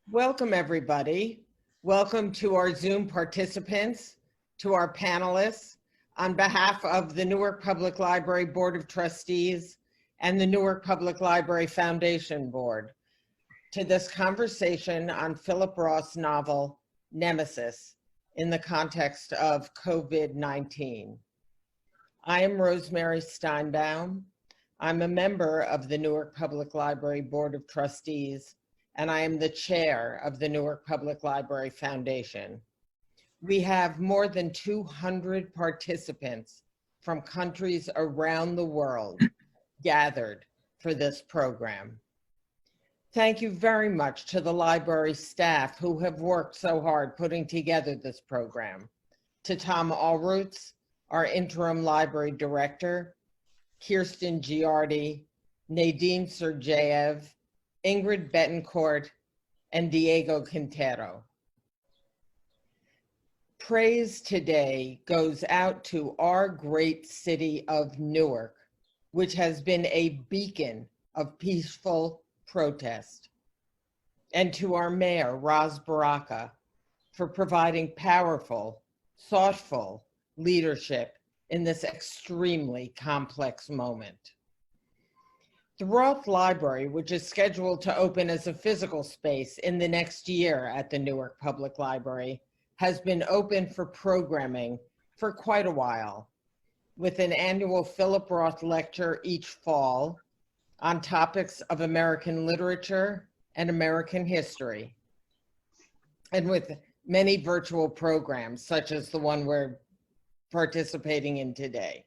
Welcome, everybody. Welcome to our Zoom participants, to our panelists. On behalf of the Newark Public Library Board of Trustees and the Newark Public Library Foundation Board, to this conversation on Philip Roth's novel, Nemesis, in the context of COVID-19. I am Rosemary Steinbaum. I'm a member of the Newark Public Library Board of Trustees, and I am the chair of the Newark Public Library Foundation. We have more than 200 participants from countries around the world gathered for this program. Thank you very much to the library staff who have worked so hard putting together this program. To Tom Allroots, our interim library director, Kirsten Giardi, Nadine Sergeyev, Ingrid Betancourt, and Diego Quintero. Praise today goes out to our great city of Newark, which has been a beacon of peaceful protest, and to our mayor, Ras Baraka, for providing powerful, thoughtful leadership in this extremely complex moment. The Roth Library, which is scheduled to open as a physical space in the next year at the Newark Public Library, has been open for programming for quite a while, with an annual Philip Roth lecture each fall on topics of American literature and American history, and with many virtual programs, such as the one we're participating in today.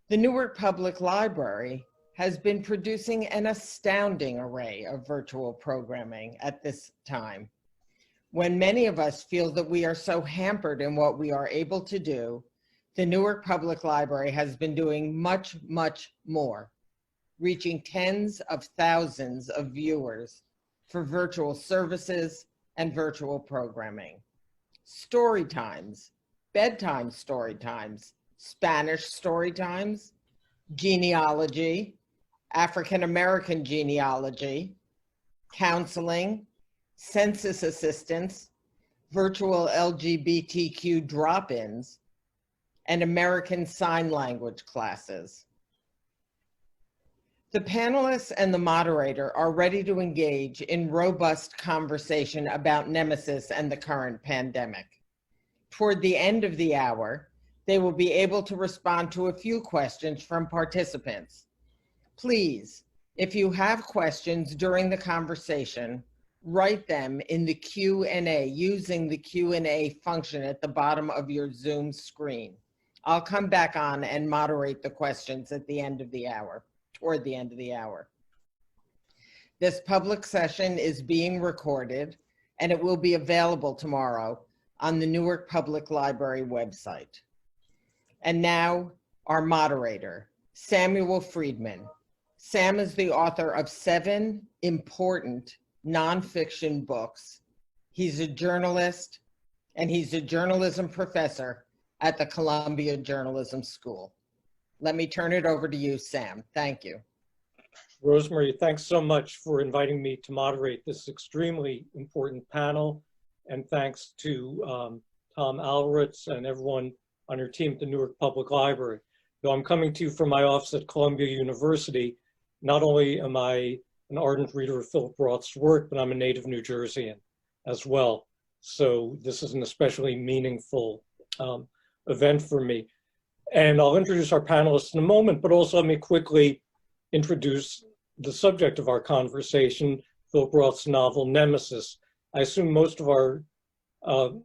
The Newark Public Library has been producing an astounding array of virtual programming at this time, when many of us feel that we are so hampered in what we are able to do. The Newark Public Library has been doing much, much more, reaching tens of thousands of viewers for virtual services and virtual programming. Story times, bedtime story times, Spanish story times, genealogy, African-American genealogy, counseling, census assistance, virtual LGBTQ drop-ins, and American Sign Language classes. The panelists and the moderator are ready to engage in robust conversation about Nemesis and the current pandemic. Toward the end of the hour, they will be able to respond to a few questions from participants. Please, if you have questions during the conversation, write them in the Q&A using the Q&A function at the bottom of your Zoom screen. I'll come back on and moderate the questions at the end of the hour, toward the end of the hour. This public session is being recorded, and it will be available tomorrow on the Newark Public Library website. And now, our moderator, Samuel Freedman. Sam is the author of 7 important nonfiction books. He's a journalist, and he's a journalism professor at the Columbia Journalism School. Let me turn it over to you, Sam. Thank you. Rosemary, thanks so much for inviting me to moderate this extremely important panel. And thanks to Tom Allroots and everyone on your team at the Newark Public Library. Though I'm coming to you from my office at Columbia University, not only am I an ardent reader of Philip Roth's work, but I'm a native New Jerseyan as well. So this is an especially meaningful event for me. And I'll introduce our panelists in a moment, but also let me quickly introduce the subject of our conversation, Philip Roth's novel, Nemesis. I assume most of our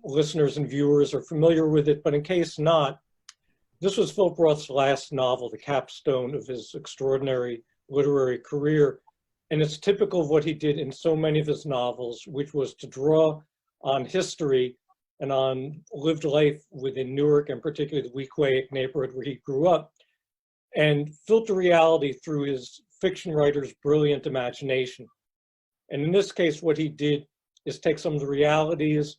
listeners and viewers are familiar with it, but in case not, this was Philip Roth's last novel, the capstone of his extraordinary literary career. And it's typical of what he did in so many of his novels, which was to draw on history and on lived life within Newark, and particularly the Weequahic neighborhood where he grew up, and filter reality through his fiction writer's brilliant imagination. And in this case, what he did is take some of the realities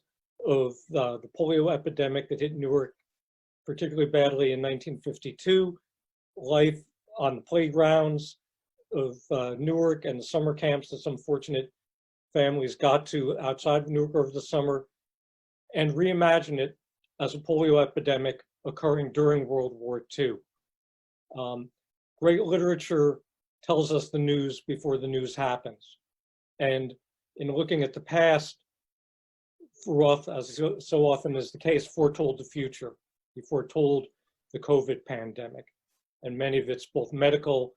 of the polio epidemic that hit Newark particularly badly in 1952, life on the playgrounds of Newark and the summer camps that some fortunate families got to outside of Newark over the summer and reimagine it as a polio epidemic occurring during World War II. Great literature tells us the news before the news happens. And in looking at the past, Roth, as so often is the case, foretold the future. He foretold the COVID pandemic and many of its both medical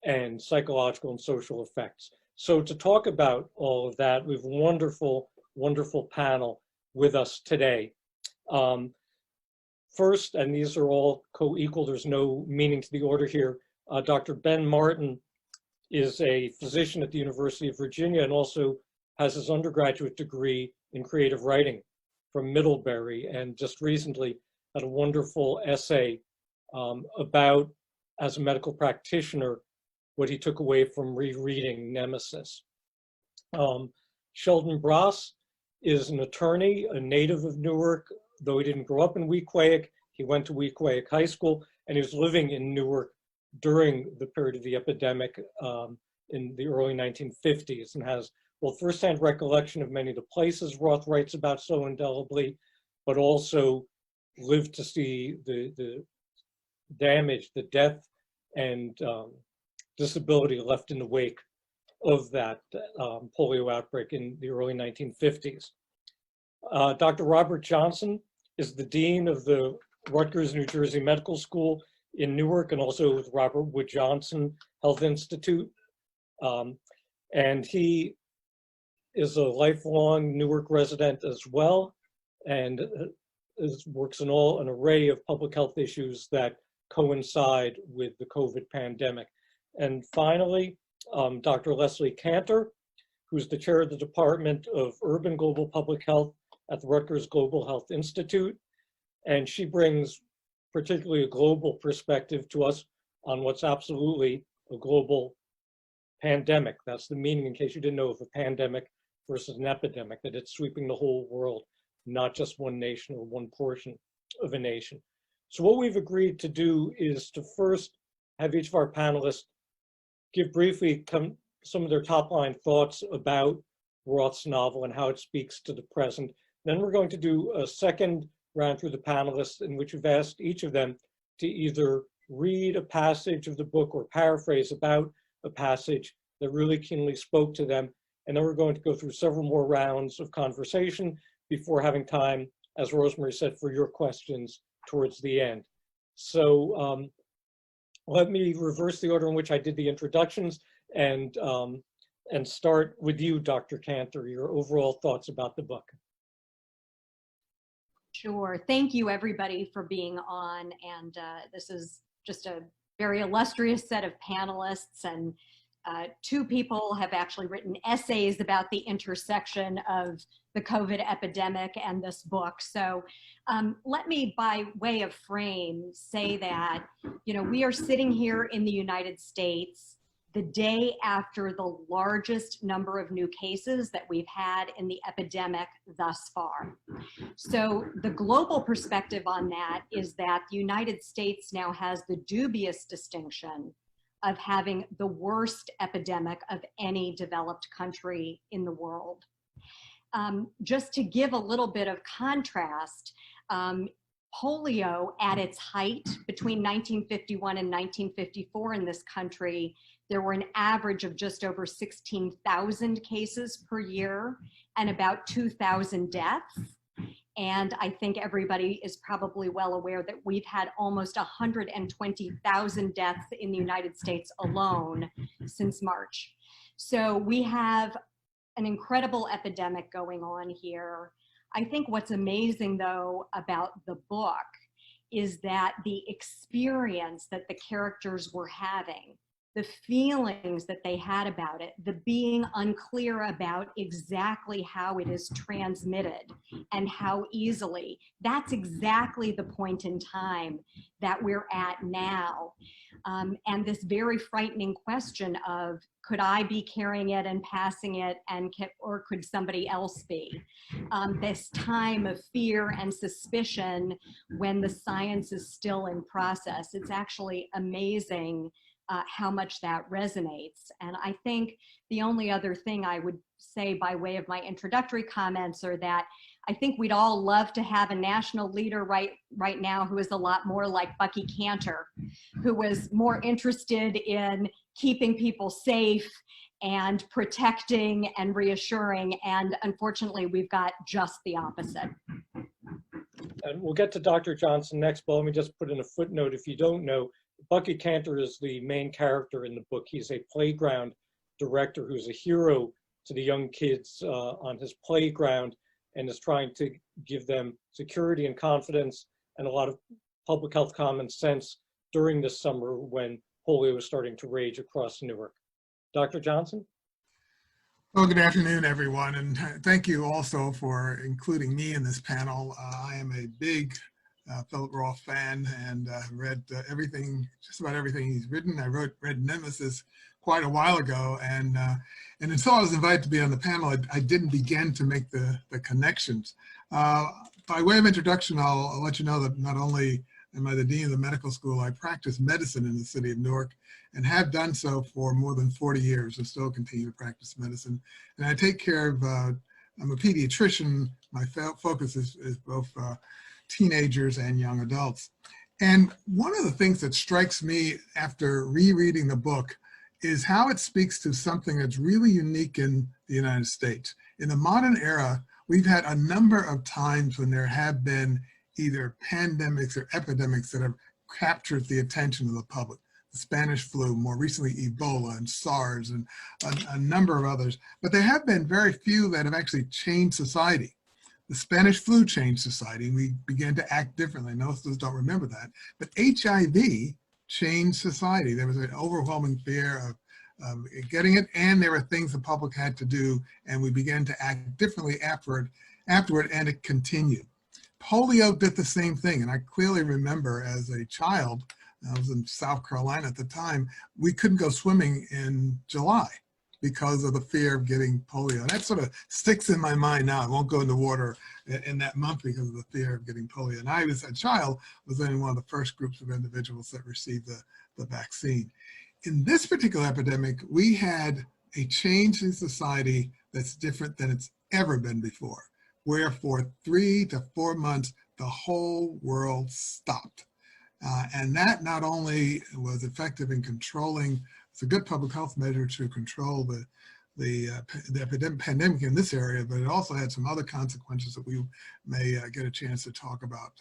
and psychological and social effects. So to talk about all of that, we have a wonderful, wonderful panel with us today. First, and these are all co-equal, there's no meaning to the order here, Dr. Ben Martin is a physician at the University of Virginia and also has his undergraduate degree in creative writing from Middlebury, and just recently had a wonderful essay about, as a medical practitioner, what he took away from rereading Nemesis. Sheldon Bross is an attorney, a native of Newark, though he didn't grow up in Weequahic. He went to Weequahic High School, and he was living in Newark during the period of the epidemic in the early 1950s, and has, well, firsthand recollection of many of the places Roth writes about so indelibly, but also lived to see the damage, the death, and disability left in the wake of that polio outbreak in the early 1950s. Dr. Robert Johnson is the dean of the Rutgers, New Jersey Medical School in Newark, and also with Robert Wood Johnson Health Institute. And he is a lifelong Newark resident as well, and works in an array of public health issues that coincide with the COVID pandemic. And finally, Dr. Leslie Kantor, who's the chair of the Department of Urban Global Public Health at the Rutgers Global Health Institute. And she brings particularly a global perspective to us on what's absolutely a global pandemic. That's the meaning, in case you didn't know, of a pandemic versus an epidemic, that it's sweeping the whole world, not just one nation or one portion of a nation. So what we've agreed to do is to first have each of our panelists give briefly some of their top line thoughts about Roth's novel and how it speaks to the present. Then we're going to do a second round through the panelists, in which we've asked each of them to either read a passage of the book or paraphrase about a passage that really keenly spoke to them. And then we're going to go through several more rounds of conversation before having time, as Rosemary said, for your questions towards the end. So let me reverse the order in which I did the introductions and start with you, Dr. Kantor, your overall thoughts about the book. Sure. Thank you, everybody, for being on. And this is just a very illustrious set of panelists. And two people have actually written essays about the intersection of the COVID epidemic and this book. So let me, by way of frame, say that, we are sitting here in the United States the day after the largest number of new cases that we've had in the epidemic thus far. So the global perspective on that is that the United States now has the dubious distinction of having the worst epidemic of any developed country in the world. Just to give a little bit of contrast, polio at its height between 1951 and 1954 in this country, there were an average of just over 16,000 cases per year and about 2,000 deaths. And I think everybody is probably well aware that we've had almost 120,000 deaths in the United States alone since March. So we have an incredible epidemic going on here. I think what's amazing, though, about the book is that the experience that the characters were having, the feelings that they had about it, the being unclear about exactly how it is transmitted and how easily, that's exactly the point in time that we're at now. And this very frightening question of, could I be carrying it and passing it, or could somebody else be? This time of fear and suspicion when the science is still in process. It's actually amazing how much that resonates. And I think the only other thing I would say by way of my introductory comments are that I think we'd all love to have a national leader right now who is a lot more like Bucky Kantor, who was more interested in keeping people safe and protecting and reassuring. And unfortunately, we've got just the opposite. And we'll get to Dr. Johnson next, but let me just put in a footnote. If you don't know, Bucky Kantor is the main character in the book. He's a playground director who's a hero to the young kids on his playground and is trying to give them security and confidence and a lot of public health common sense during this summer when polio was starting to rage across Newark. Dr. Johnson? Well, good afternoon, everyone, and thank you also for including me in this panel. I am a big Philip Roth fan and read everything, just about everything he's written. I read Nemesis quite a while ago, and until I was invited to be on the panel, I didn't begin to make the connections. By way of introduction, I'll let you know that not only am I the dean of the medical school, I practice medicine in the city of Newark and have done so for more than 40 years and still continue to practice medicine. And I take care of, I'm a pediatrician. My focus is both teenagers and young adults. And one of the things that strikes me after rereading the book is how it speaks to something that's really unique in the United States. In the modern era, we've had a number of times when there have been either pandemics or epidemics that have captured the attention of the public. The Spanish flu, more recently Ebola and SARS and a number of others. But there have been very few that have actually changed society. The Spanish flu changed society and we began to act differently. Most of us don't remember that. But HIV changed society. There was an overwhelming fear of getting it, and there were things the public had to do, and we began to act differently afterward, and it continued. Polio did the same thing, and I clearly remember as a child, I was in South Carolina at the time, we couldn't go swimming in July because of the fear of getting polio. And that sort of sticks in my mind now. I won't go in the water in that month because of the fear of getting polio. And I, as a child, was in one of the first groups of individuals that received the vaccine. In this particular epidemic, we had a change in society that's different than it's ever been before, where for 3 to 4 months, the whole world stopped. And that not only was effective in controlling, it's a good public health measure to control the pandemic in this area, but it also had some other consequences that we may get a chance to talk about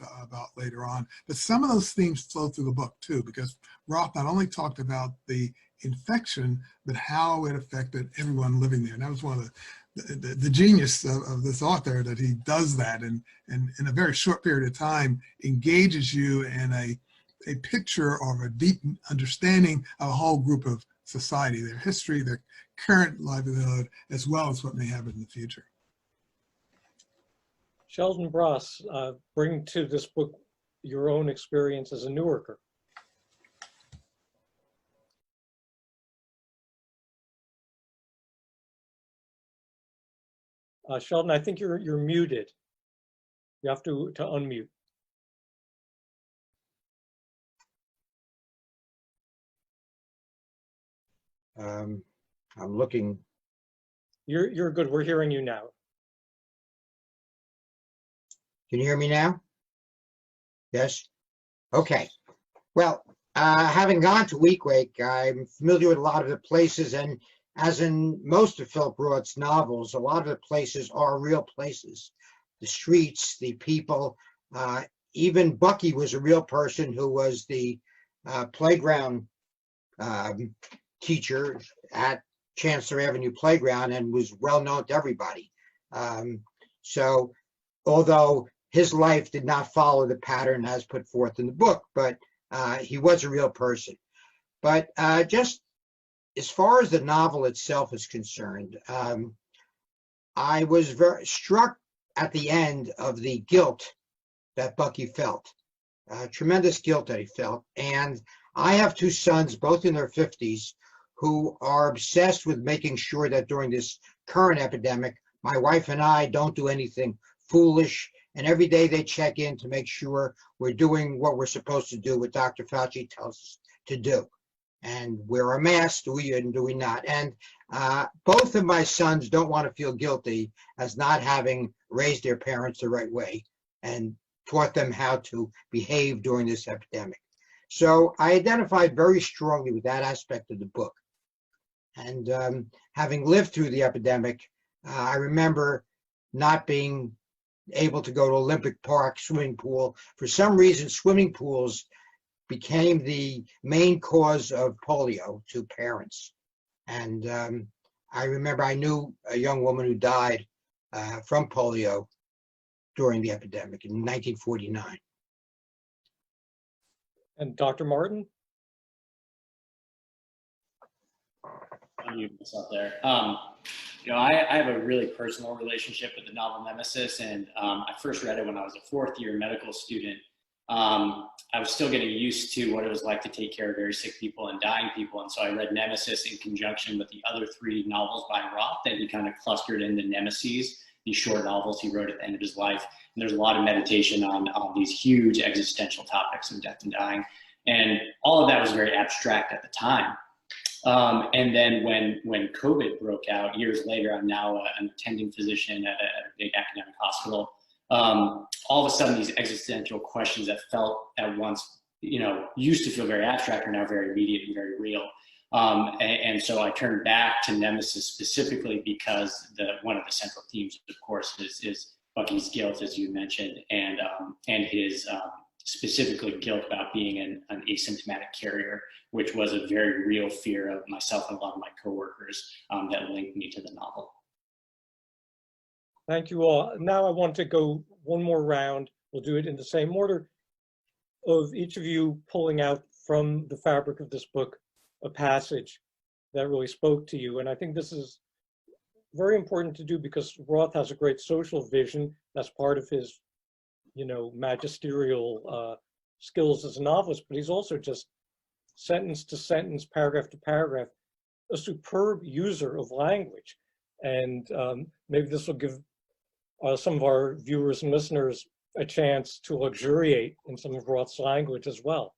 later on. But some of those themes flow through the book too, because Roth not only talked about the infection, but how it affected everyone living there. And that was one of the genius of this author, that he does that and in a very short period of time engages you in a picture or a deep understanding of a whole group of society, their history, their current livelihood, as well as what may happen in the future. Sheldon Bross, bring to this book your own experience as a Newarker. Sheldon, I think you're muted. You have to unmute. I'm looking. You're good. We're hearing you now. Can you hear me now? Yes? Okay. Well, having gone to Weequahic, I'm familiar with a lot of the places, and as in most of Philip Roth's novels, a lot of the places are real places. The streets, the people, even Bucky was a real person who was the playground teacher at Chancellor Avenue Playground and was well known to everybody. So although his life did not follow the pattern as put forth in the book, but he was a real person. But just as far as the novel itself is concerned, I was very struck at the end of the guilt that Bucky felt, tremendous guilt that he felt. And I have 2 sons, both in their 50s, who are obsessed with making sure that during this current epidemic, my wife and I don't do anything foolish. And every day they check in to make sure we're doing what we're supposed to do, what Dr. Fauci tells us to do. and wear a mask, do we and do we not? And both of my sons don't want to feel guilty as not having raised their parents the right way and taught them how to behave during this epidemic. So I identified very strongly with that aspect of the book. And having lived through the epidemic, I remember not being able to go to Olympic Park swimming pool. For some reason, swimming pools became the main cause of polio to parents. And I remember I knew a young woman who died from polio during the epidemic in 1949. And Dr. Martin? Unmute myself there. You know, I have a really personal relationship with the novel Nemesis, and I first read it when I was a fourth-year medical student. I was still getting used to what it was like to take care of very sick people and dying people, and so I read Nemesis in conjunction with the other 3 novels by Roth that he kind of clustered in the Nemesis, these short novels he wrote at the end of his life. And there's a lot of meditation on these huge existential topics of death and dying, and all of that was very abstract at the time. And then when COVID broke out years later, I'm now an attending physician at a big academic hospital. All of a sudden, these existential questions that felt at once, you know, used to feel very abstract are now very immediate and very real. And so I turned back to Nemesis specifically because one of the central themes, of course, is Bucky's guilt, as you mentioned, and his specifically guilt about being an asymptomatic carrier, which was a very real fear of myself and a lot of my coworkers that linked me to the novel. Thank you all. Now I want to go one more round. We'll do it in the same order of each of you pulling out from the fabric of this book a passage that really spoke to you. And I think this is very important to do because Roth has a great social vision. That's part of his, you know, magisterial skills as a novelist, but he's also just sentence to sentence, paragraph to paragraph, a superb user of language. And maybe this will give some of our viewers and listeners a chance to luxuriate in some of Roth's language as well.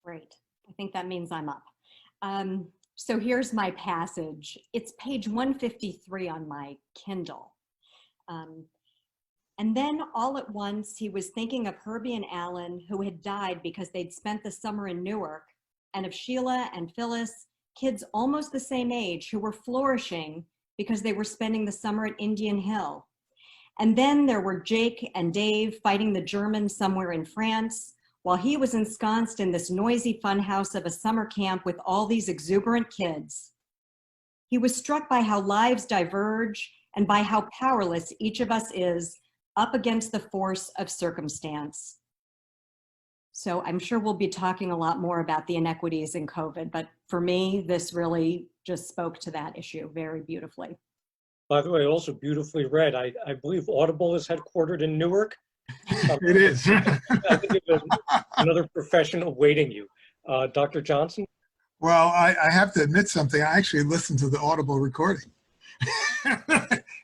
Great. I think that means I'm up. So here's my passage. It's page 153 on my Kindle. And then all at once, he was thinking of Herbie and Alan, who had died because they'd spent the summer in Newark, and of Sheila and Phyllis, kids almost the same age who were flourishing because they were spending the summer at Indian Hill. And then there were Jake and Dave fighting the Germans somewhere in France, while he was ensconced in this noisy funhouse of a summer camp with all these exuberant kids. He was struck by how lives diverge and by how powerless each of us is up against the force of circumstance. So I'm sure we'll be talking a lot more about the inequities in COVID, but for me, this really just spoke to that issue very beautifully. By the way, also beautifully read. I believe Audible is headquartered in Newark. It is. I think there's another profession awaiting you. Dr. Johnson? Well, I have to admit something. I actually listened to the Audible recording.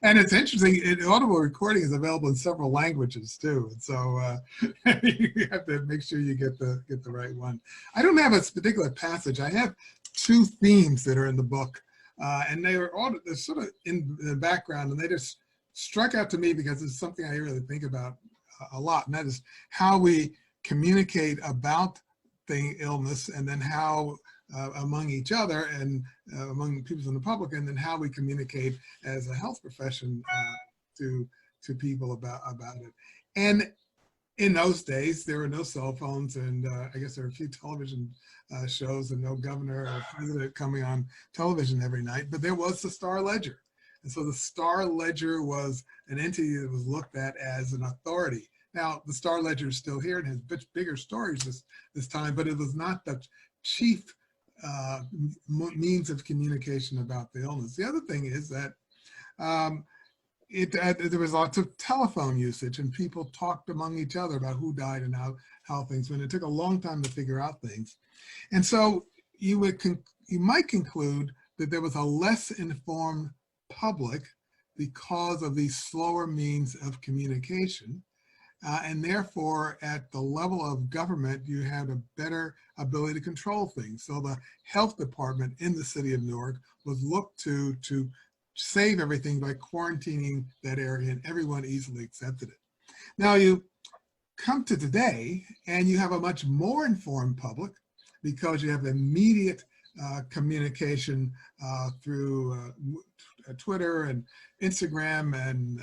And it's interesting, Audible recording is available in several languages too. And so you have to make sure you get the right one. I don't have a particular passage. I have 2 themes that are in the book. And they're sort of in the background, and they just struck out to me because it's something I really think about a lot. And that is how we communicate about the illness, and then how among each other and among people in the public, and then how we communicate as a health profession to people about it. And in those days, there were no cell phones, and I guess there were a few television shows, and no governor or president coming on television every night, but there was the Star Ledger. And so the Star Ledger was an entity that was looked at as an authority. Now, the Star Ledger is still here and has much bigger stories this time, but it was not the chief means of communication about the illness. The other thing is that there was lots of telephone usage, and people talked among each other about who died and how things went. It took a long time to figure out things. And so you might conclude that there was a less informed public because of these slower means of communication. and therefore at the level of government, you have a better ability to control things. So the health department in the city of Newark was looked to save everything by quarantining that area, and everyone easily accepted it. Now you come to today and you have a much more informed public because you have immediate communication through Twitter and Instagram and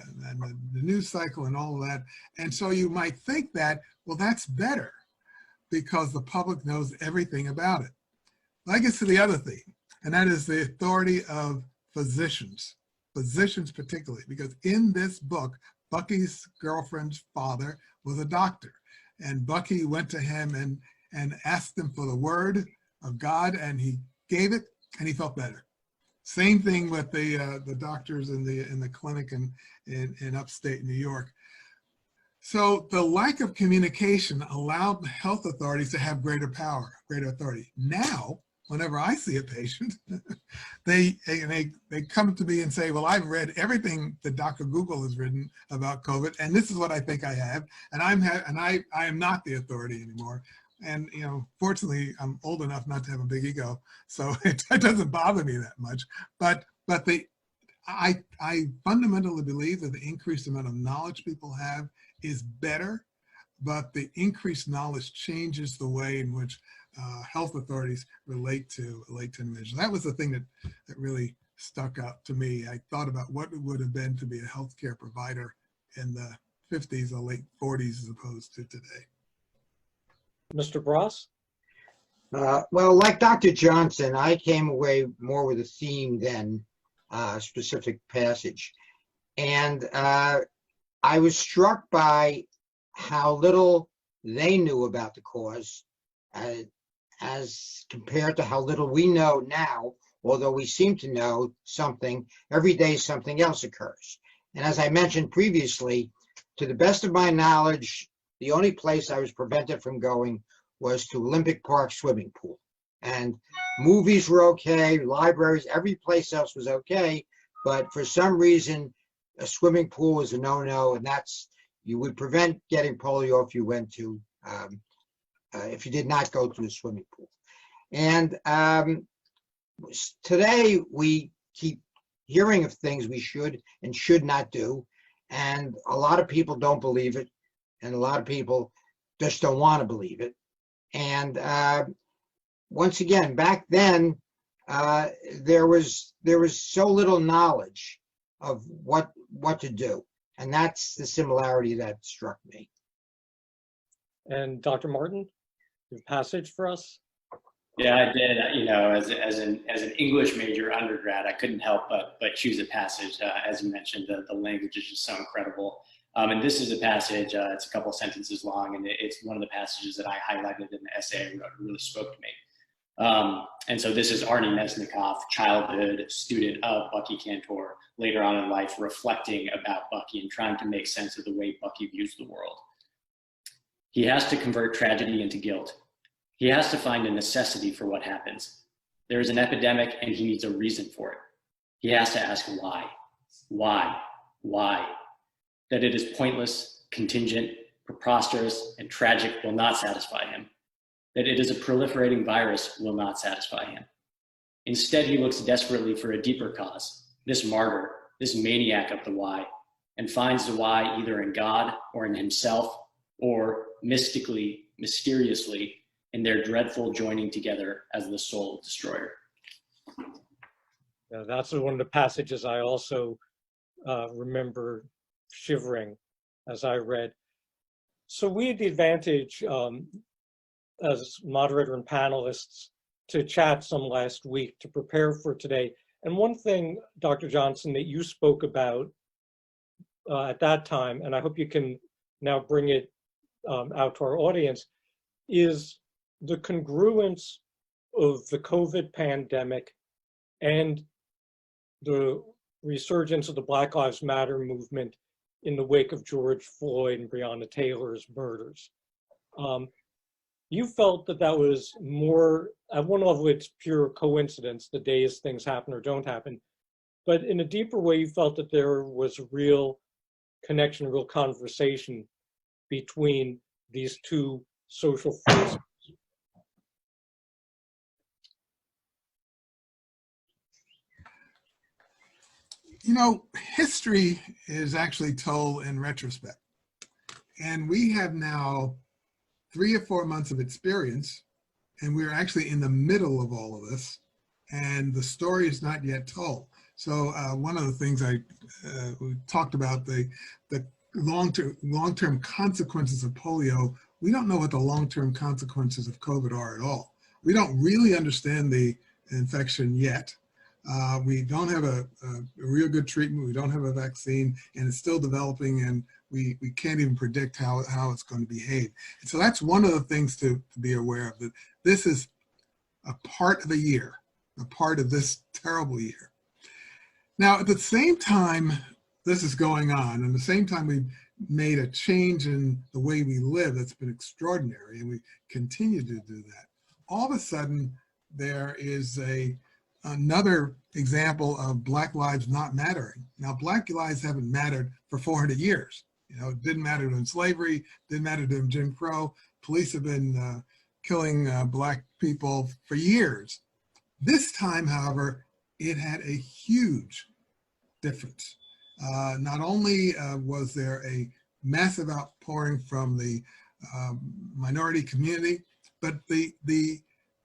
the news cycle and all of that. And so you might think that, well, that's better because the public knows everything about it. That gets to the other thing, and that is the authority of physicians particularly, because in this book, Bucky's girlfriend's father was a doctor, and Bucky went to him and asked him for the word of God, and he gave it, and he felt better. Same thing with the doctors in the clinic in upstate New York. So the lack of communication allowed the health authorities to have greater power, greater authority. Now, whenever I see a patient, they come to me and say, well, I've read everything that Dr. Google has written about COVID, and this is what I think I have, and I am not the authority anymore. And fortunately, I'm old enough not to have a big ego, so it doesn't bother me that much. But I fundamentally believe that the increased amount of knowledge people have is better, but the increased knowledge changes the way in which health authorities relate to individuals. That was the thing that really stuck out to me. I thought about what it would have been to be a healthcare provider in the 50s or late 40s as opposed to today. Mr. Bross? Well, like Dr. Johnson, I came away more with a theme than a specific passage. And I was struck by how little they knew about the cause as compared to how little we know now, although we seem to know something. Every day something else occurs. And as I mentioned previously, to the best of my knowledge, the only place I was prevented from going was to Olympic Park swimming pool. And movies were okay, libraries, every place else was okay. But for some reason, a swimming pool was a no-no, and you would prevent getting polio if you went to, if you did not go to a swimming pool. And today we keep hearing of things we should and should not do. And a lot of people don't believe it. And a lot of people just don't want to believe it. And once again, back then, there was so little knowledge of what to do. And that's the similarity that struck me. And Dr. Martin, your passage for us? Yeah, I did. As an English major undergrad, I couldn't help but choose a passage. As you mentioned, the language is just so incredible. And this is a passage, it's a couple sentences long, and it's one of the passages that I highlighted in the essay I wrote. It really spoke to me. And so this is Arnie Mesnikoff, childhood student of Bucky Kantor, later on in life, reflecting about Bucky and trying to make sense of the way Bucky views the world. He has to convert tragedy into guilt. He has to find a necessity for what happens. There is an epidemic and he needs a reason for it. He has to ask why. That it is pointless, contingent, preposterous, and tragic will not satisfy him. That it is a proliferating virus will not satisfy him. Instead, he looks desperately for a deeper cause, this martyr, this maniac of the why, and finds the why either in God or in himself, or mystically, mysteriously, in their dreadful joining together as the soul destroyer. Yeah, that's one of the passages I also remember shivering as I read. So we had the advantage as moderator and panelists to chat some last week to prepare for today. And one thing, Dr. Johnson, that you spoke about at that time, and I hope you can now bring it out to our audience, is the congruence of the COVID pandemic and the resurgence of the Black Lives Matter movement in the wake of George Floyd and Breonna Taylor's murders. You felt that that was more, at one level it's pure coincidence, the days things happen or don't happen, but in a deeper way you felt that there was a real connection, a real conversation between these two social forces? You know, history is actually told in retrospect. And we have now 3 or 4 months of experience, and we're actually in the middle of all of this, and the story is not yet told. So one of the things we talked about, the long-term consequences of polio. We don't know what the long-term consequences of COVID are at all. We don't really understand the infection yet. We don't have a real good treatment. We don't have a vaccine, and it's still developing, and we can't even predict how it's going to behave. And so that's one of the things to be aware of, that this is a part of a year, a part of this terrible year. Now, at the same time this is going on, and at the same time we've made a change in the way we live that's been extraordinary, and we continue to do that. All of a sudden, there is another example of Black lives not mattering. Now, Black lives haven't mattered for 400 years. You know, it didn't matter during slavery, didn't matter during Jim Crow. Police have been killing Black people for years. This time, however, it had a huge difference. Not only was there a massive outpouring from the minority community, but the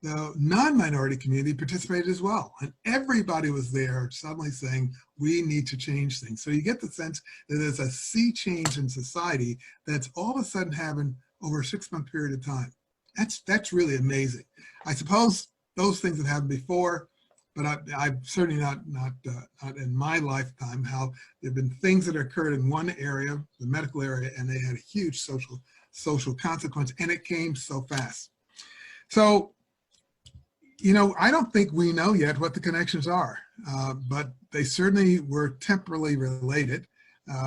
non-minority community participated as well. And everybody was there suddenly saying, we need to change things. So you get the sense that there's a sea change in society that's all of a sudden happened over a 6-month period of time. That's really amazing. I suppose those things have happened before, but I've certainly not in my lifetime, how there have been things that occurred in one area, the medical area, and they had a huge social consequence, and it came so fast. So, you know, I don't think we know yet what the connections are, but they certainly were temporally related.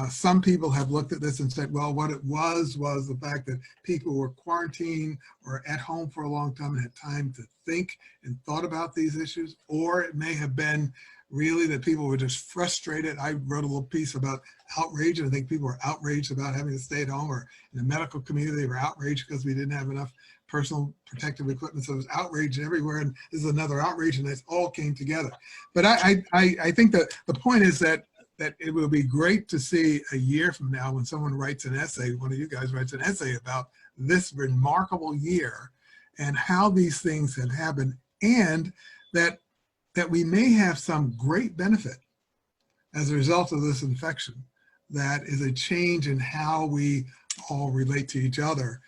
Some people have looked at this and said, well, what it was the fact that people were quarantined or at home for a long time and had time to think and thought about these issues. Or it may have been really that people were just frustrated. I wrote a little piece about outrage, and I think people were outraged about having to stay at home, or in the medical community, they were outraged because we didn't have enough personal protective equipment. So it was outrage everywhere, and this is another outrage, and it all came together. But I think that the point is that it will be great to see a year from now when someone writes an essay, one of you guys writes an essay about this remarkable year and how these things have happened, and that we may have some great benefit as a result of this infection that is a change in how we all relate to each other.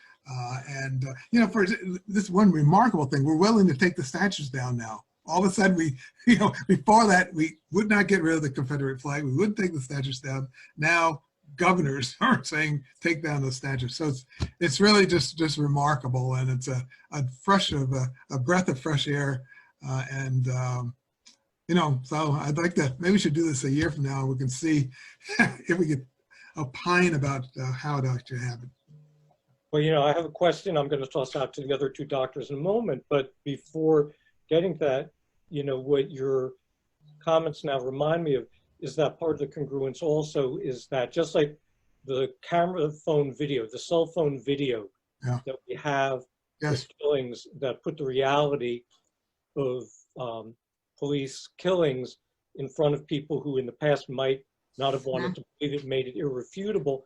You know, for this one remarkable thing, we're willing to take the statues down now. All of a sudden, before that, we would not get rid of the Confederate flag. We wouldn't take the statues down. Now, governors are saying, take down the statues. So it's really just remarkable. And it's a breath of fresh air. You know, so I'd like to, maybe we should do this a year from now. We can see if we could opine about how it actually happened. Well, you know, I have a question I'm going to toss out to the other two doctors in a moment. But before getting to that, you know, what your comments now remind me of is that part of the congruence also is that just like the camera phone video, the cell phone video that we have, the killings that put the reality of police killings in front of people who in the past might not have wanted to believe it, made it irrefutable,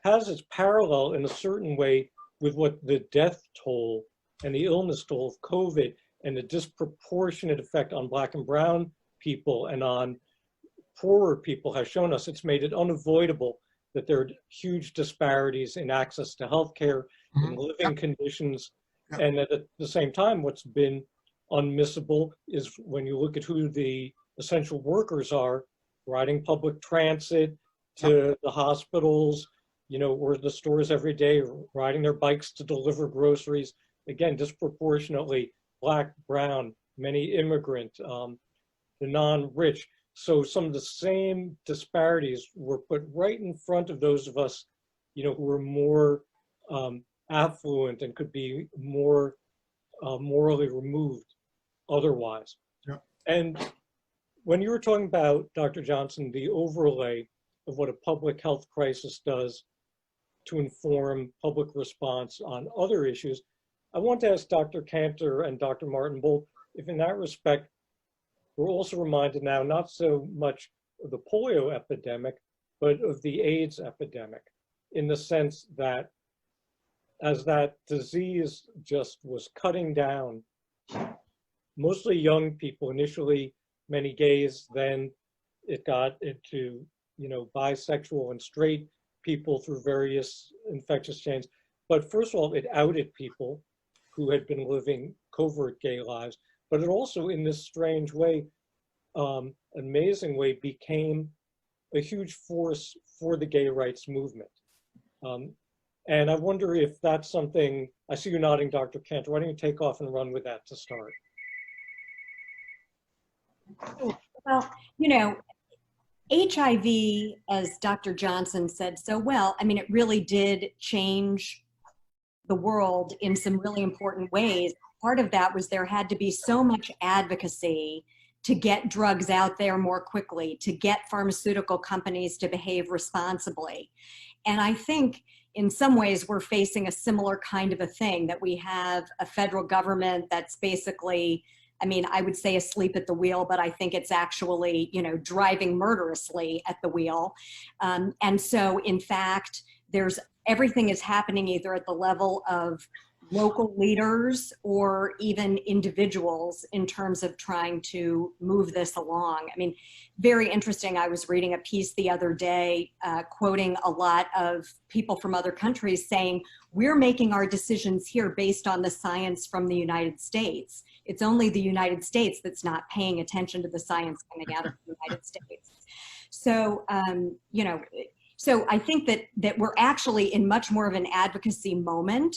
has its parallel in a certain way with what the death toll and the illness toll of COVID and the disproportionate effect on Black and brown people and on poorer people has shown us. It's made it unavoidable that there are huge disparities in access to healthcare, in living conditions, and at the same time, what's been unmissable is when you look at who the essential workers are, riding public transit to the hospitals, you know, or the stores every day, riding their bikes to deliver groceries. Again, disproportionately Black, brown, many immigrant, the non-rich. So some of the same disparities were put right in front of those of us, you know, who were more affluent and could be more morally removed otherwise. And when you were talking about, Dr. Johnson, the overlay of what a public health crisis does to inform public response on other issues. I want to ask Dr. Kantor and Dr. Martin both if in that respect, we're also reminded now not so much of the polio epidemic, but of the AIDS epidemic, in the sense that as that disease just was cutting down mostly young people, initially many gays, then it got into, bisexual and straight people through various infectious chains. But first of all, it outed people who had been living covert gay lives, but it also, in this strange way, amazing way, became a huge force for the gay rights movement. And I wonder if that's something, I see you nodding, Dr. Kantor, why don't you take off and run with that to start? Well, HIV, as Dr. Johnson said so well, I mean, it really did change the world in some really important ways. Part of that was there had to be so much advocacy to get drugs out there more quickly, to get pharmaceutical companies to behave responsibly. And I think in some ways we're facing a similar kind of a thing, that we have a federal government that's basically, I mean, I would say asleep at the wheel, but I think it's actually, driving murderously at the wheel. And so in fact, everything is happening either at the level of local leaders or even individuals in terms of trying to move this along. I mean, very interesting. I was reading a piece the other day quoting a lot of people from other countries saying, we're making our decisions here based on the science from the United States. It's only the United States that's not paying attention to the science coming out of the United States. So, so I think that we're actually in much more of an advocacy moment.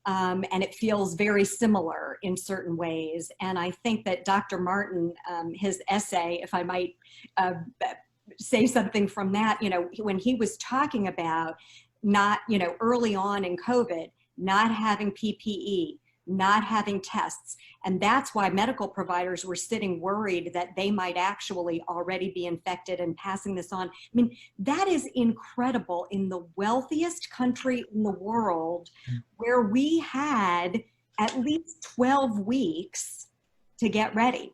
And it feels very similar in certain ways. And I think that Dr. Martin, his essay, if I might say something from that, when he was talking about not, early on in COVID, not having PPE, not having tests. And that's why medical providers were sitting worried that they might actually already be infected and passing this on. I mean, that is incredible in the wealthiest country in the world, where we had at least 12 weeks to get ready.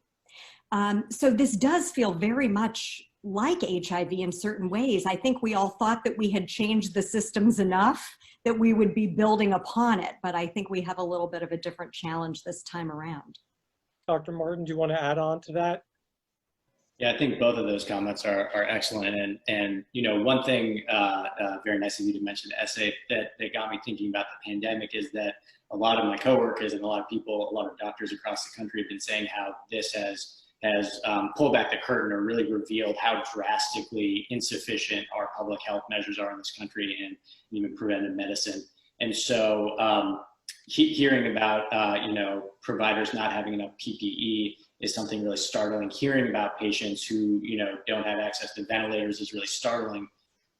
So this does feel very much like HIV in certain ways. I think we all thought that we had changed the systems enough that we would be building upon it, but I think we have a little bit of a different challenge this time around. Dr. Martin, do you want to add on to that? Yeah, I think both of those comments are excellent. And one thing very nice of you to mention the essay that got me thinking about the pandemic is that a lot of my coworkers and a lot of people, a lot of doctors across the country have been saying how this has pulled back the curtain or really revealed how drastically insufficient our public health measures are in this country and even preventive medicine. And so hearing about, providers not having enough PPE is something really startling. Hearing about patients who, don't have access to ventilators is really startling.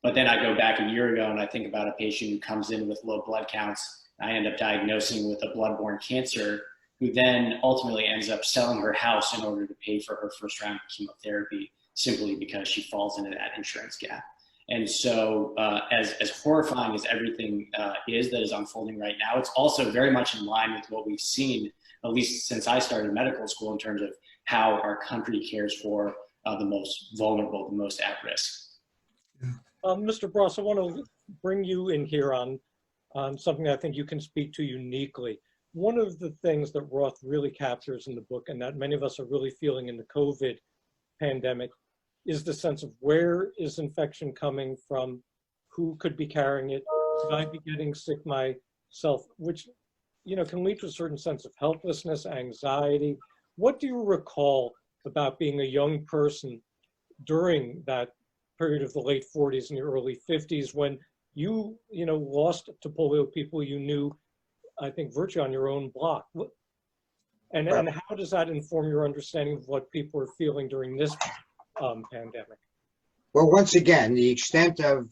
But then I go back a year ago and I think about a patient who comes in with low blood counts. I end up diagnosing with a blood-borne cancer, who then ultimately ends up selling her house in order to pay for her first round of chemotherapy, simply because she falls into that insurance gap. And so as horrifying as everything is that is unfolding right now, it's also very much in line with what we've seen, at least since I started medical school, in terms of how our country cares for the most vulnerable, the most at risk. Yeah. Mr. Bross, I want to bring you in here on something I think you can speak to uniquely. One of the things that Roth really captures in the book, and that many of us are really feeling in the COVID pandemic, is the sense of where is infection coming from, who could be carrying it, could I be getting sick myself, which can lead to a certain sense of helplessness, anxiety. What do you recall about being a young person during that period of the late 40s and the early 50s when you lost to polio people you knew, I think, virtually on your own block? And how does that inform your understanding of what people are feeling during this pandemic? Well, once again, the extent of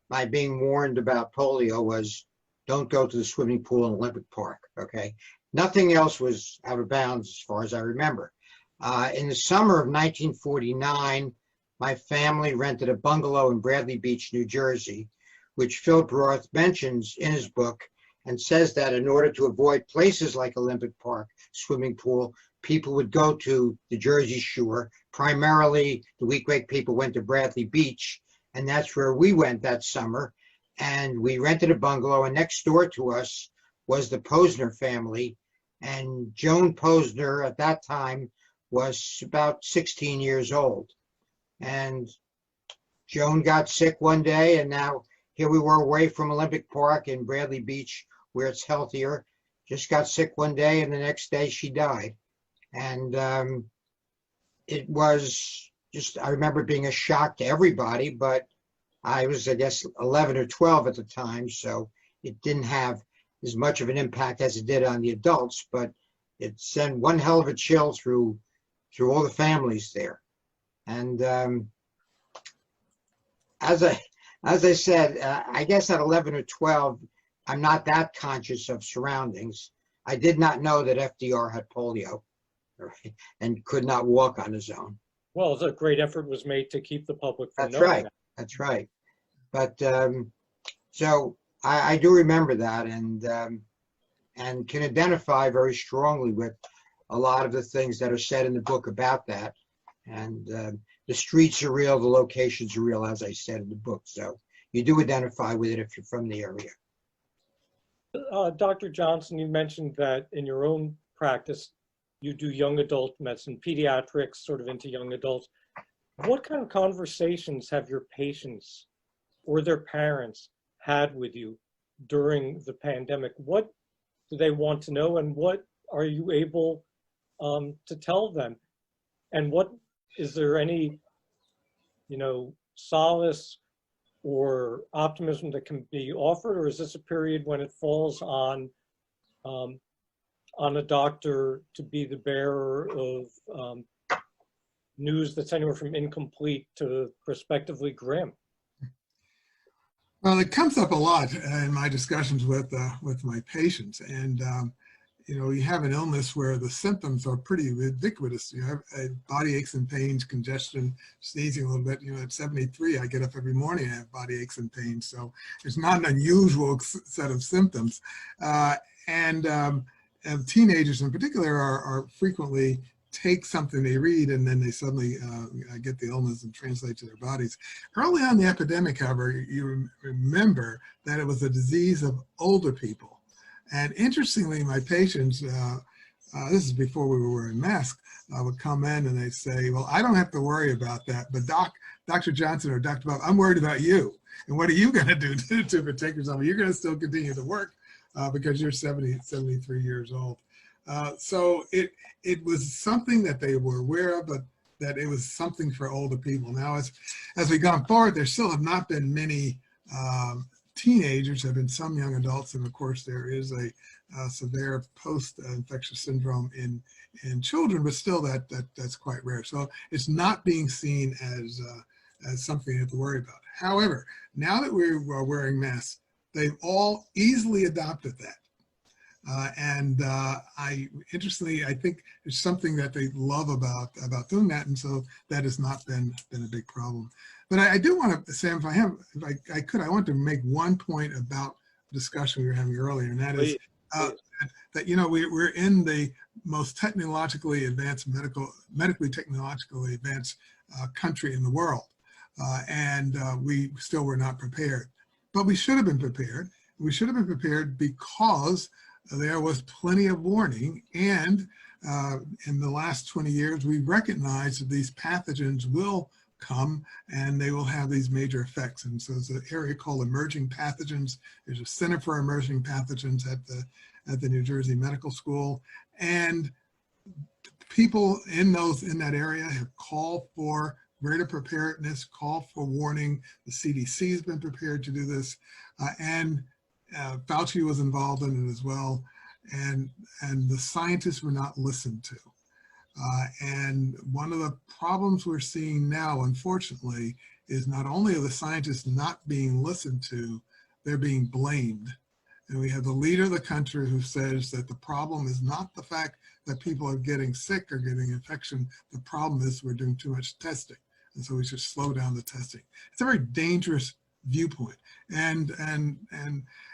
my being warned about polio was don't go to the swimming pool in Olympic Park, okay? Nothing else was out of bounds as far as I remember. In the summer of 1949, my family rented a bungalow in Bradley Beach, New Jersey, which Philip Roth mentions in his book, and says that in order to avoid places like Olympic Park, swimming pool, people would go to the Jersey Shore. Primarily, the Weequahic people went to Bradley Beach, and that's where we went that summer. And we rented a bungalow, and next door to us was the Posner family. And Joan Posner at that time was about 16 years old. And Joan got sick one day, and now here we were away from Olympic Park in Bradley Beach, where it's healthier. Just got sick one day, and the next day she died. And it was just, I remember it being a shock to everybody, but I was, I guess, 11 or 12 at the time, so it didn't have as much of an impact as it did on the adults, but it sent one hell of a chill through all the families there. And as I said, I guess at 11 or 12, I'm not that conscious of surroundings. I did not know that FDR had polio, right, and could not walk on his own. Well, a great effort was made to keep the public from That's knowing right. that. That's right. But so I do remember that, and can identify very strongly with a lot of the things that are said in the book about that. And the streets are real, the locations are real, as I said in the book. So you do identify with it if you're from the area. Dr. Johnson, you mentioned that in your own practice, you do young adult medicine, pediatrics, sort of into young adults. What kind of conversations have your patients or their parents had with you during the pandemic? What do they want to know, and what are you able to tell them? And what is there any, solace or optimism that can be offered, or is this a period when it falls on a doctor to be the bearer of news that's anywhere from incomplete to prospectively grim? Well, it comes up a lot in my discussions with my patients, and you have an illness where the symptoms are pretty ubiquitous. You have body aches and pains, congestion, sneezing a little bit. At 73, I get up every morning and have body aches and pains, so it's not an unusual set of symptoms. And teenagers in particular are frequently take something they read and then they suddenly get the illness and translate to their bodies. Early on in the epidemic, however, you remember that it was a disease of older people. And interestingly, my patients, this is before we were wearing masks, would come in and they'd say, well, I don't have to worry about that, but Dr. Johnson or Dr. Bob, I'm worried about you. And what are you going to do to protect yourself? You're going to still continue to work because you're 73 years old. So it was something that they were aware of, but that it was something for older people. Now, as we've gone forward, there still have not been many teenagers. There have been some young adults, and of course, there is a severe post-infectious syndrome in children, but still that's quite rare. So it's not being seen as something you have to worry about. However, now that we are wearing masks, they've all easily adopted that. Interestingly, I think it's something that they love about doing that, and so that has not been a big problem. But I do want to say, if I could, I want to make one point about the discussion we were having earlier, and that is that we're in the most technologically advanced, medically technologically advanced country in the world, and we still were not prepared. But we should have been prepared. We should have been prepared because there was plenty of warning, and in the last 20 years, we recognized that these pathogens will come and they will have these major effects. And so there's an area called emerging pathogens. There's a Center for Emerging Pathogens at the New Jersey Medical School, and people in that area have called for greater preparedness, called for warning. The CDC has been prepared to do this, and Fauci was involved in it as well, and the scientists were not listened to. And one of the problems we're seeing now, unfortunately, is not only are the scientists not being listened to, they're being blamed. And we have the leader of the country who says that the problem is not the fact that people are getting sick or getting infection. The problem is we're doing too much testing. And so we should slow down the testing. It's a very dangerous viewpoint. And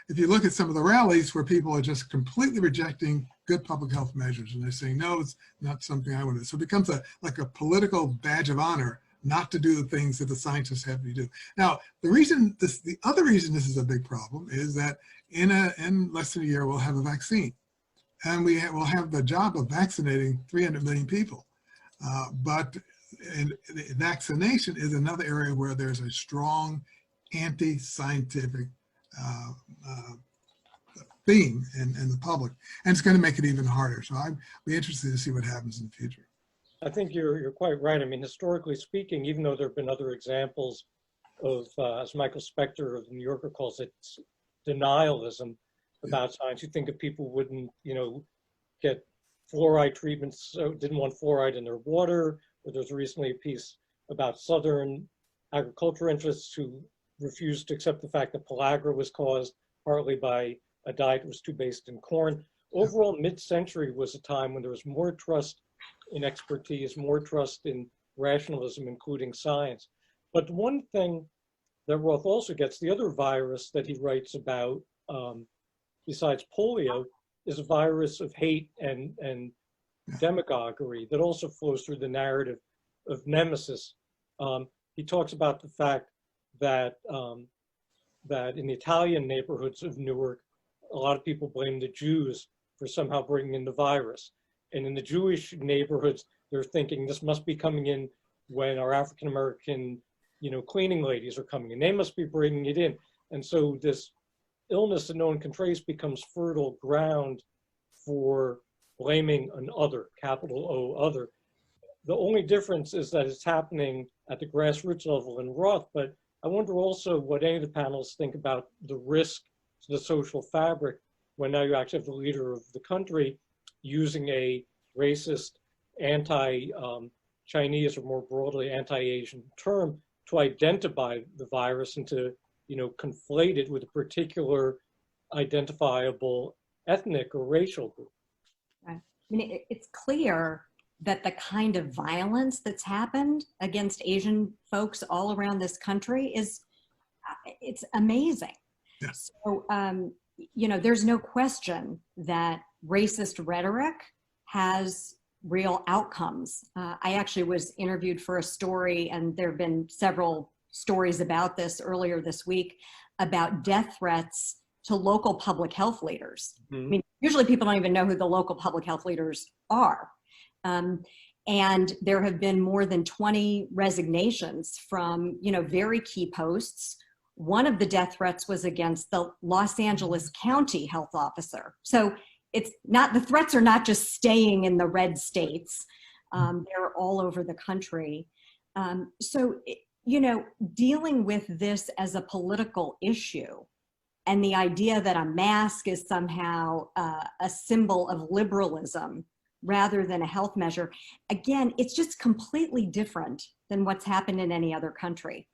if you look at some of the rallies where people are just completely rejecting good public health measures and they're saying, no, it's not something I want to do. So it becomes like a political badge of honor not to do the things that the scientists have to do. Now, the other reason this is a big problem is that in less than a year, we'll have a vaccine. And we'll have the job of vaccinating 300 million people. But vaccination is another area where there's a strong anti-scientific theme in the public, and it's going to make it even harder. So I'd be interested to see what happens in the future. I think you're quite right. I mean, historically speaking, even though there have been other examples of, as Michael Spector of the New Yorker calls it, denialism about science. You think of people wouldn't, get fluoride treatments, so didn't want fluoride in their water. Or there's recently a piece about Southern agriculture interests who refused to accept the fact that pellagra was caused partly by a diet that was too based in corn. Overall, mid-century was a time when there was more trust in expertise, more trust in rationalism, including science. But one thing that Roth also gets, the other virus that he writes about, besides polio, is a virus of hate and demagoguery that also flows through the narrative of Nemesis. He talks about the fact that that in the Italian neighborhoods of Newark, a lot of people blame the Jews for somehow bringing in the virus. And in the Jewish neighborhoods, they're thinking this must be coming in when our African-American, cleaning ladies are coming in. They must be bringing it in. And so this illness that no one can trace becomes fertile ground for blaming an other, capital O other. The only difference is that it's happening at the grassroots level in Roth, but I wonder also what any of the panelists think about the risk to the social fabric when now you actually have the leader of the country using a racist, anti-Chinese, or more broadly anti-Asian term to identify the virus and to conflate it with a particular identifiable ethnic or racial group. Right. I mean, it's clear that the kind of violence that's happened against Asian folks all around this country it's amazing. Yes. So, there's no question that racist rhetoric has real outcomes. I actually was interviewed for a story, and there have been several stories about this earlier this week, about death threats to local public health leaders. Mm-hmm. I mean, usually people don't even know who the local public health leaders are. And there have been more than 20 resignations from, very key posts. One of the death threats was against the Los Angeles County health officer. So the threats are not just staying in the red states. They're all over the country. Dealing with this as a political issue and the idea that a mask is somehow a symbol of liberalism rather than a health measure, again, it's just completely different than what's happened in any other country.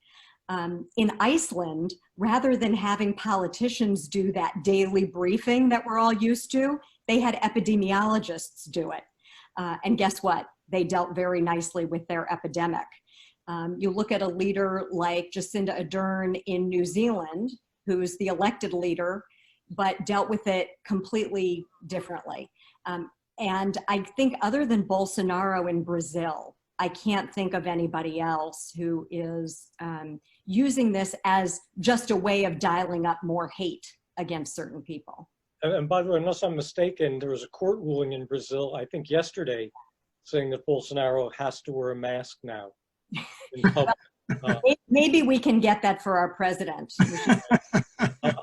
In Iceland, rather than having politicians do that daily briefing that we're all used to, they had epidemiologists do it. And guess what? They dealt very nicely with their epidemic. You look at a leader like Jacinda Ardern in New Zealand, who's the elected leader, but dealt with it completely differently. And I think other than Bolsonaro in Brazil, I can't think of anybody else who is using this as just a way of dialing up more hate against certain people. And by the way, unless I'm mistaken, there was a court ruling in Brazil, I think yesterday, saying that Bolsonaro has to wear a mask now in public. Maybe we can get that for our president.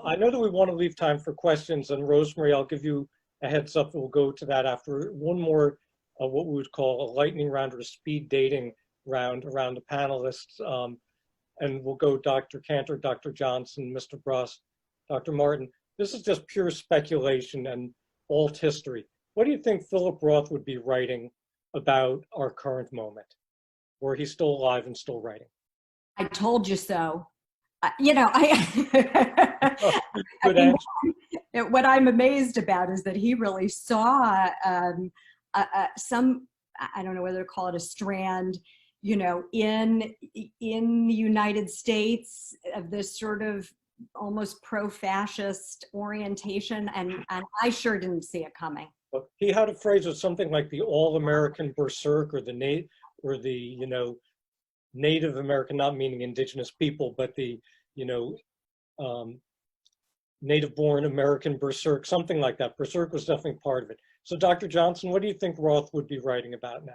I know that we want to leave time for questions, and Rosemary, I'll give you a heads up. We'll go to that after one more, what we would call a lightning round or a speed dating round around the panelists. And we'll go Dr. Kantor, Dr. Johnson, Mr. Bross, Dr. Martin. This is just pure speculation and alt history. What do you think Philip Roth would be writing about our current moment, where he's still alive and still writing? I told you so. What I'm amazed about is that he really saw some, I don't know whether to call it a strand, in the United States of this sort of almost pro-fascist orientation, and I sure didn't see it coming. He had a phrase of something like the all-American berserk, or the Native American, not meaning indigenous people, but the native-born American berserk, something like that. Berserk was definitely part of it. So, Dr. Johnson, what do you think Roth would be writing about now?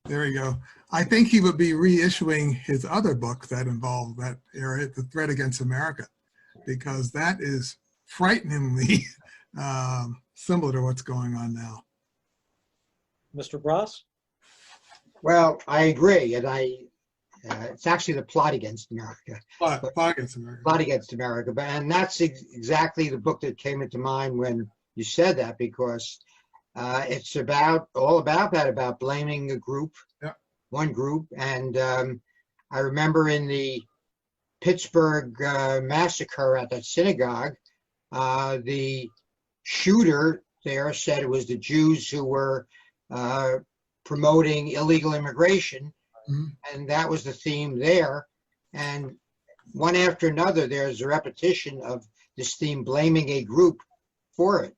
There you go. I think he would be reissuing his other book that involved that area, The Threat Against America, because that is frighteningly similar to what's going on now. Mr. Bross? Well, I agree, and it's actually The Plot Against America. Plot Against America. Plot Against America, and that's exactly the book that came into mind when you said that, because it's all about that, about blaming a group, one group. And I remember in the Pittsburgh massacre at that synagogue, the shooter there said it was the Jews who were promoting illegal immigration. And that was the theme there. And one after another, there's a repetition of this theme, blaming a group for it.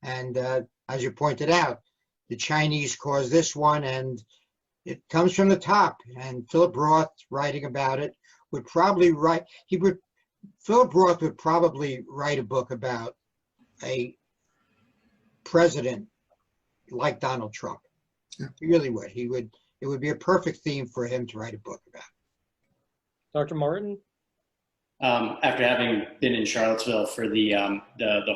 And as you pointed out, the Chinese caused this one, and it comes from the top. And Philip Roth, writing about it, would probably Philip Roth would probably write a book about a president like Donald Trump. Yeah. He really would. It would be a perfect theme for him to write a book about. Dr. Martin? After having been in Charlottesville for the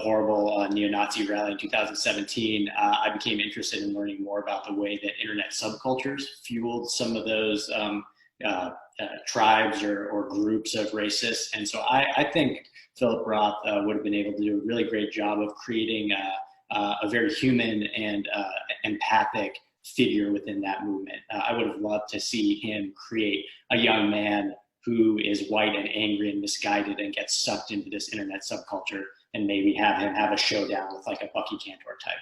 horrible neo-Nazi rally in 2017, I became interested in learning more about the way that internet subcultures fueled some of those tribes or groups of racists. And so I think Philip Roth would have been able to do a really great job of creating a very human and empathic figure within that movement. I would have loved to see him create a young man who is white and angry and misguided and gets sucked into this internet subculture, and maybe have him have a showdown with like a Bucky Kantor type.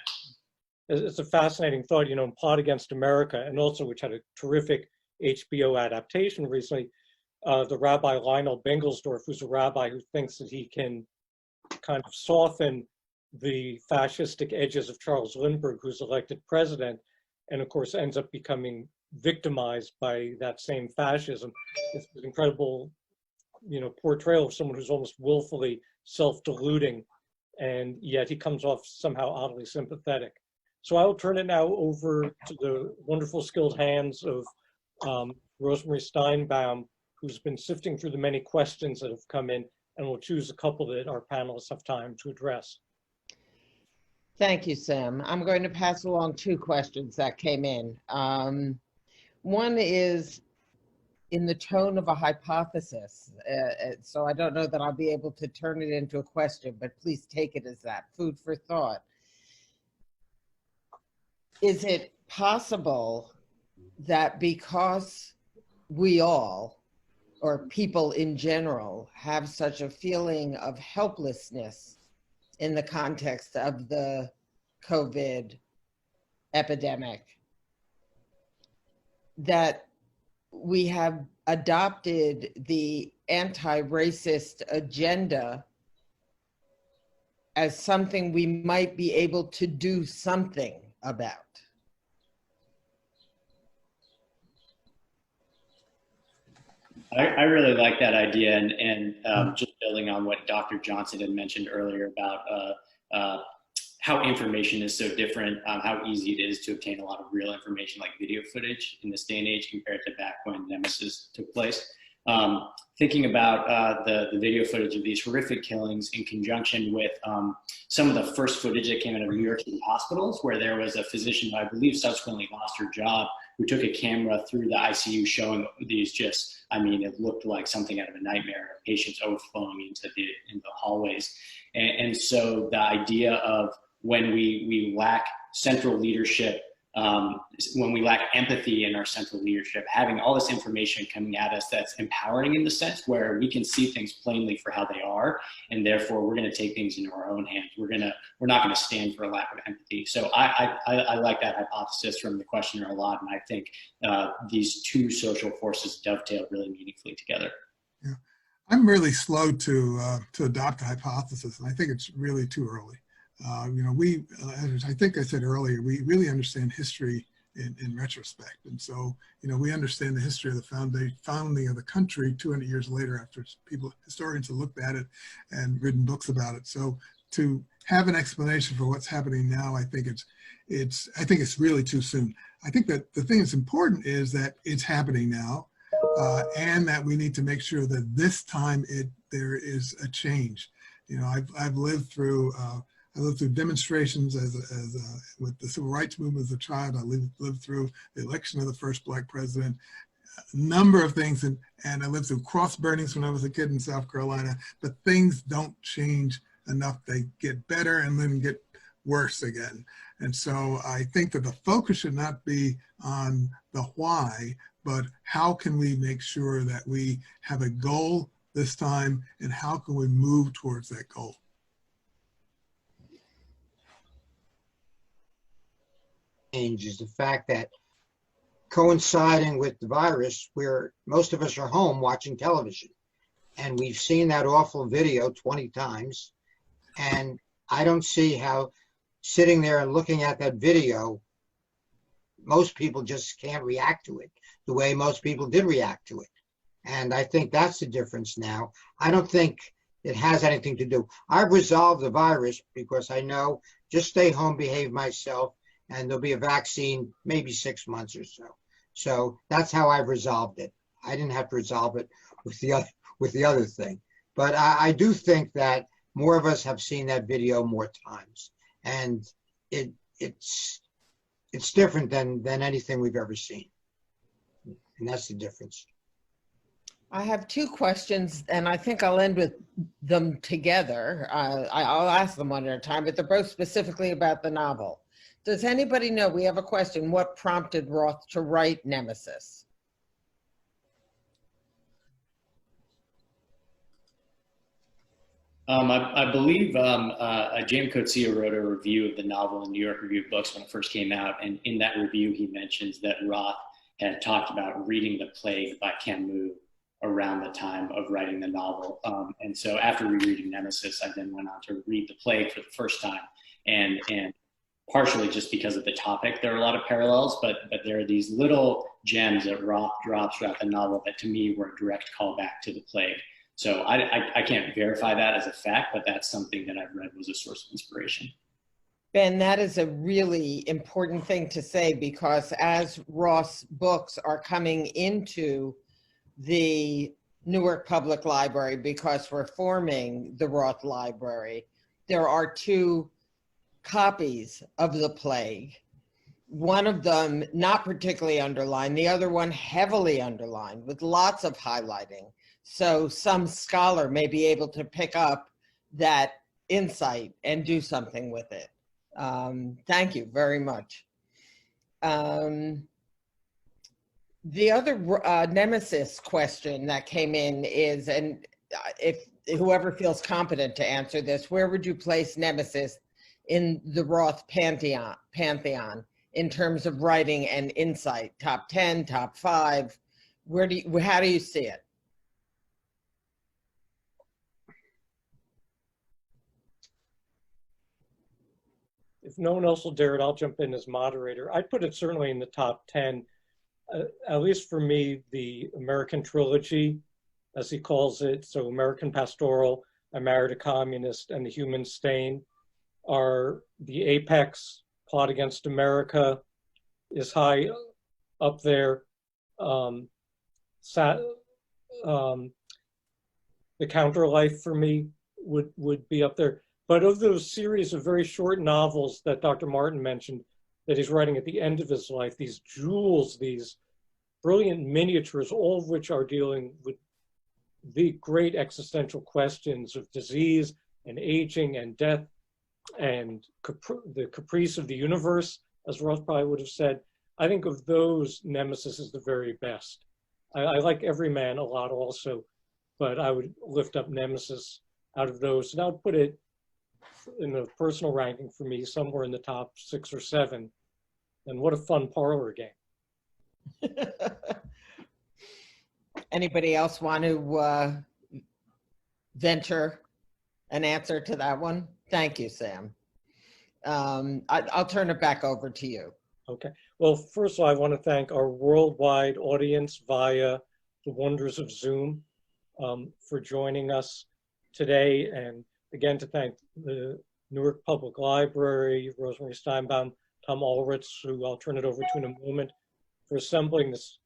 It's a fascinating thought, in Plot Against America, and also which had a terrific HBO adaptation recently, the Rabbi Lionel Bengelsdorf, who's a rabbi who thinks that he can kind of soften the fascistic edges of Charles Lindbergh, who's elected president, and of course ends up becoming victimized by that same fascism. It's an incredible, portrayal of someone who's almost willfully self-deluding, and yet he comes off somehow oddly sympathetic. So I will turn it now over to the wonderful skilled hands of Rosemary Steinbaum, who's been sifting through the many questions that have come in, and we'll choose a couple that our panelists have time to address. Thank you, Sam. I'm going to pass along two questions that came in. One is in the tone of a hypothesis. So I don't know that I'll be able to turn it into a question, but please take it as that, food for thought. Is it possible that because we all, or people in general, have such a feeling of helplessness in the context of the COVID epidemic, that we have adopted the anti-racist agenda as something we might be able to do something about? I really like that idea, and just building on what Dr. Johnson had mentioned earlier about how information is so different, how easy it is to obtain a lot of real information like video footage in this day and age compared to back when Nemesis took place. Thinking about the video footage of these horrific killings in conjunction with some of the first footage that came out of New York City hospitals, where there was a physician who I believe subsequently lost her job, who took a camera through the ICU showing these it looked like something out of a nightmare, patients overflowing into the hallways. And so the idea of when we lack central leadership when we lack empathy in our central leadership, having all this information coming at us that's empowering in the sense where we can see things plainly for how they are, and therefore we're going to take things into our own hands. We're not going to stand for a lack of empathy. So I like that hypothesis from the questioner a lot, and I think these two social forces dovetail really meaningfully together. Yeah, I'm really slow to adopt a hypothesis, and I think it's really too early. You know, as I think I said earlier, we really understand history in retrospect. And so, you know, we understand the history of the founding of the country 200 years later after historians have looked at it and written books about it. So to have an explanation for what's happening now, I think it's really too soon. I think that the thing that's important is that it's happening now, and that we need to make sure that this time there is a change. You know, I've lived through demonstrations with the civil rights movement as a child. I lived through the election of the first Black president, a number of things, and I lived through cross burnings when I was a kid in South Carolina, but things don't change enough. They get better and then get worse again. And so I think that the focus should not be on the why, but how can we make sure that we have a goal this time, and how can we move towards that goal? Is the fact that coinciding with the virus, where most of us are home watching television, and we've seen that awful video 20 times, and I don't see how sitting there and looking at that video, most people just can't react to it the way most people did react to it. And I think that's the difference now. I don't think it has anything to do. I've resolved the virus because I know just stay home, behave myself, and there'll be a vaccine maybe 6 months or so. So that's how I've resolved it. I didn't have to resolve it with the other thing. But I do think that more of us have seen that video more times, and it's different than anything we've ever seen, and that's the difference. I have two questions, and I think I'll end with them together. I'll ask them one at a time, but they're both specifically about the novel. Does anybody know, we have a question, what prompted Roth to write Nemesis? I believe James Coetzee wrote a review of the novel in New York Review of Books when it first came out, and in that review he mentions that Roth had talked about reading The Plague by Camus around the time of writing the novel. And so after rereading Nemesis, I then went on to read The Plague for the first time, and partially just because of the topic, there are a lot of parallels, but there are these little gems that Roth drops throughout the novel that to me were a direct callback to The Plague. So I can't verify that as a fact, but that's something that I've read was a source of inspiration. Ben, that is a really important thing to say, because as Roth's books are coming into the Newark Public Library, because we're forming the Roth Library, there are two copies of The Plague. One of them not particularly underlined, the other one heavily underlined with lots of highlighting. So some scholar may be able to pick up that insight and do something with it. Thank you very much. The other Nemesis question that came in is, and if whoever feels competent to answer this, where would you place Nemesis in the Roth pantheon in terms of writing and insight? Top 10, top 5? How do you see it? If no one else will dare it, I'll jump in as moderator. I'd put it certainly in the top 10. At least for me, the American trilogy, as he calls it, so American Pastoral, I Married a Communist, and The Human Stain, are the apex. Plot Against America is high up there. The Counterlife for me would be up there. But of those series of very short novels that Dr. Martin mentioned that he's writing at the end of his life, these jewels, these brilliant miniatures, all of which are dealing with the great existential questions of disease and aging and death and the caprice of the universe as Roth probably would have said, I think of those, Nemesis is the very best. I like Everyman a lot also, but I would lift up Nemesis out of those. And I would put it in the personal ranking for me somewhere in the top 6 or 7. And what a fun parlor game. Anybody else want to venture an answer to that one? Thank you, Sam. I'll turn it back over to you. Okay. Well, first of all, I want to thank our worldwide audience via the wonders of Zoom for joining us today. And again, to thank the Newark Public Library, Rosemary Steinbaum, Tom Allritz, who I'll turn it over to in a moment, for assembling this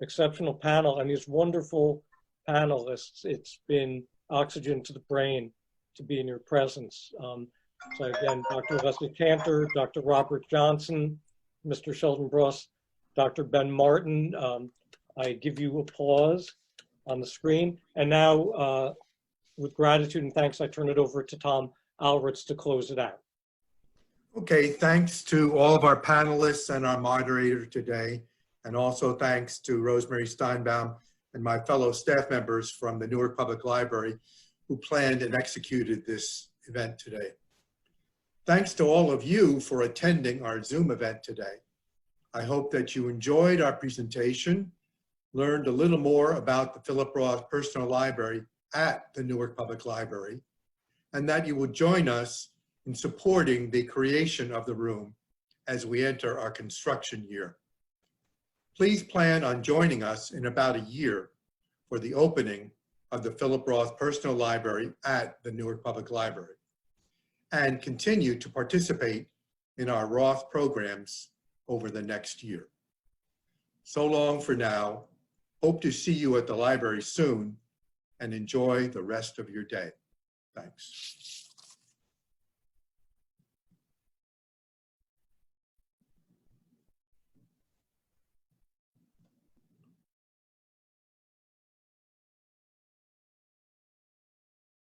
exceptional panel and these wonderful panelists. It's been oxygen to the brain to be in your presence. So again, Dr. Leslie Kantor, Dr. Robert Johnson, Mr. Sheldon Bross, Dr. Ben Martin, I give you applause on the screen. And now, with gratitude and thanks, I turn it over to Tom Allritz to close it out. Okay, thanks to all of our panelists and our moderator today. And also thanks to Rosemary Steinbaum and my fellow staff members from the Newark Public Library who planned and executed this event today. Thanks to all of you for attending our Zoom event today. I hope that you enjoyed our presentation, learned a little more about the Philip Roth Personal Library at the Newark Public Library, and that you will join us in supporting the creation of the room as we enter our construction year. Please plan on joining us in about a year for the opening of the Philip Roth Personal Library at the Newark Public Library, and continue to participate in our Roth programs over the next year. So long for now. Hope to see you at the library soon, and enjoy the rest of your day. Thanks.